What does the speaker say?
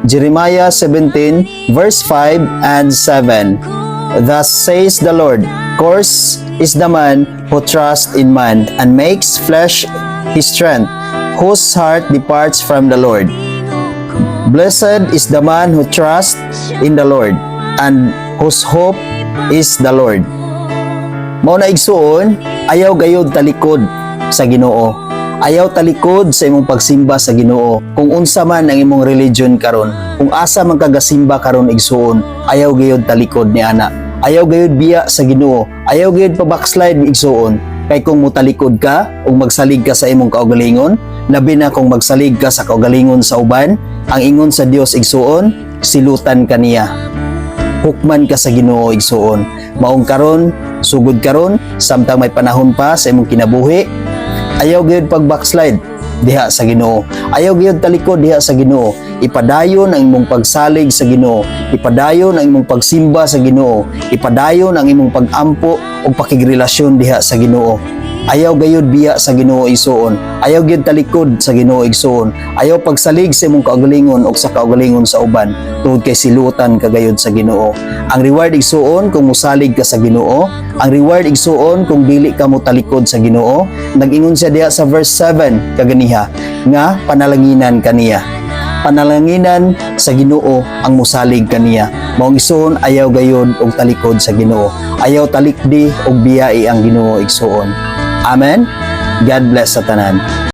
Jeremiah 17 verse 5 and 7. Thus says the Lord, cursed is the man who trusts in man and makes flesh his strength, whose heart departs from the Lord. Blessed is the man who trusts in the Lord and whose hope is the Lord. Mao na igsuon, ayaw gayud talikod sa Ginoo. Ayaw talikod sa imong pagsimba sa Ginoo. Kung unsa man ang imong religion karon, kung asa man kagasimba karon igsuon, ayaw gayud talikod ni ana. Ayaw gayud biya sa Ginoo. Ayaw gayud pa backslide igsuon. Kay kung mutalikod ka ug magsalig ka sa imong kaugalingon, labi na kung magsalig ka sa kaugalingon sa uban, ang ingon sa Dios igsuon, silutan ka niya. Hukman ka sa Ginoo igsuon. Maong karon, sugod karon, samtang may panahon pa sa imong kinabuhi, ayaw gyud pag backslide diha sa Ginoo. Ayaw gyud talikod diha sa Ginoo. Ipadayon ang imong pagsalig sa Ginoo. Ipadayon ang imong pagsimba sa Ginoo. Ipadayon ang imong pagampo o pakigrelasyon diha sa Ginoo. Ayaw gayud biya sa Ginoo igsuon. Ayaw gyud talikod sa Ginoo igsuon. Ayaw pagsalig sa imong kaugalingon o sa kaugalingon sa uban tungod kay silutan ka gayud sa Ginoo. Ang reward igsuon kung musalig ka sa Ginoo. Ang reward igsuon kung dili ka mo talikod sa Ginoo. Nag-ingon siya diha sa verse 7 kaganiha nga panalanginan kaniya. Panalanginan sa Ginoo ang musalig kaniya. Maong igsuon ayaw gayud og talikod sa Ginoo. Ayaw talikdi og biyai ang Ginoo igsuon. Amen. God bless sa tanan.